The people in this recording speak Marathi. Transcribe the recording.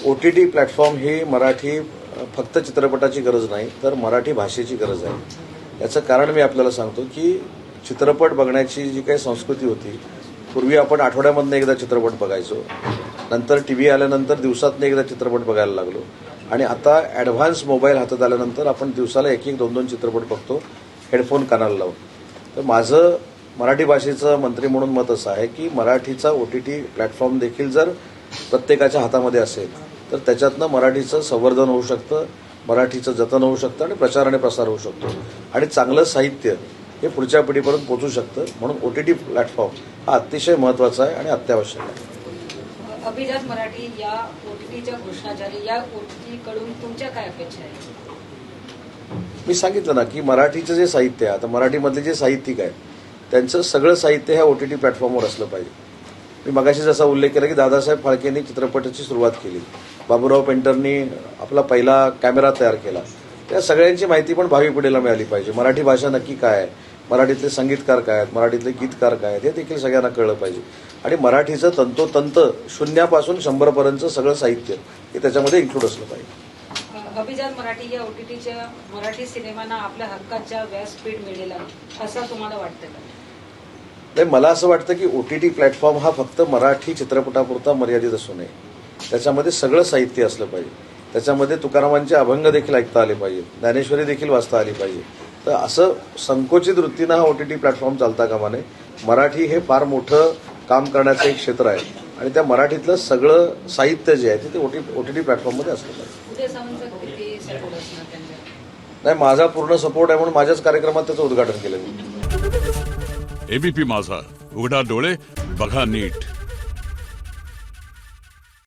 OTT प्लॅटफॉर्म ही मराठी फक्त चित्रपटाची गरज नाही तर मराठी भाषेची गरज आहे। याचं कारण मी आपल्याला सांगतो की चित्रपट बघण्याची जी काही संस्कृती होती, पूर्वी आपण आठवड्यामधनं एकदा चित्रपट बघायचो, नंतर टीव्ही आल्यानंतर दिवसातनं एकदा चित्रपट बघायला लागलो आणि आता ॲडव्हान्स मोबाईल हातात आल्यानंतर आपण दिवसाला एक दोन दोन चित्रपट बघतो हेडफोन कानाला लावून। तर माझं मराठी भाषेचं मंत्री म्हणून मत असं आहे की मराठीचा OTT प्लॅटफॉर्म देखील जर प्रत्येकाच्या हातामध्ये असेल तर त्याच्यातनं मराठीचं संवर्धन होऊ शकतं, मराठीचं जतन होऊ शकतं आणि प्रचार आणि प्रसार होऊ शकतो आणि चांगलं साहित्य हे पुढच्या पिढीपर्यंत पोहोचू शकतं। म्हणून OTT प्लॅटफॉर्म हा अतिशय महत्त्वाचा आहे आणि अत्यावश्यक आहे। अभिजात मराठी या OTTच्या घोषणा झाली, या OTT कडून तुमच्या काय अपेक्षा आहेत? मी सांगितलं ना की मराठीचं जे साहित्य आहे, आता मराठीमधले जे साहित्यिक आहेत त्यांचं सगळं साहित्य ह्या OTT प्लॅटफॉर्मवर असलं पाहिजे। मी मगाशी जसा उल्लेख केला की दादासाहेब फाळकेंनी चित्रपटाची सुरुवात केली, बाबूराव पेंटरनी आपला पहिला कॅमेरा तयार केला, त्या सगळ्यांची माहिती पण भावी पिढीला मिळाली पाहिजे। मराठी भाषा नक्की काय आहे, मराठीतले संगीतकार काय आहेत, मराठीतले गीतकार काय आहेत हे देखील सगळ्यांना कळलं पाहिजे आणि मराठीचं तंतोतंत 0 पासून 100 पर्यंत सगळं साहित्य हे त्याच्यामध्ये इन्क्लूड असलं पाहिजे। अभिजात मराठी या OTTच्या मराठी सिनेमांना आपल्या हक्काच्या व्यासपीठ मिळेल असं तुम्हाला वाटतं का? नाही, मला असं वाटतं की OTT प्लॅटफॉर्म हा फक्त मराठी चित्रपटापुरता मर्यादित असू नये, त्याच्यामध्ये सगळं साहित्य असलं पाहिजे, त्याच्यामध्ये तुकारामांचे अभंग देखील ऐकता आले पाहिजे, ज्ञानेश्वरी देखील वाचता आली पाहिजे। तर असं संकोचित वृत्तीनं हा OTT प्लॅटफॉर्म चालता कामा नये। मराठी हे फार मोठं काम करण्याचं एक क्षेत्र आहे आणि त्या मराठीतलं सगळं साहित्य जे आहे ते OTT प्लॅटफॉर्ममध्ये असलं पाहिजे। उदय सामंतचा किती सपोर्ट असणार त्यांच्या? नाही, माझा पूर्ण सपोर्ट आहे म्हणून माझ्याच कार्यक्रमात त्याचं उद्घाटन केलं मी। ABP माझा, उघडा डोळे बघा नीट।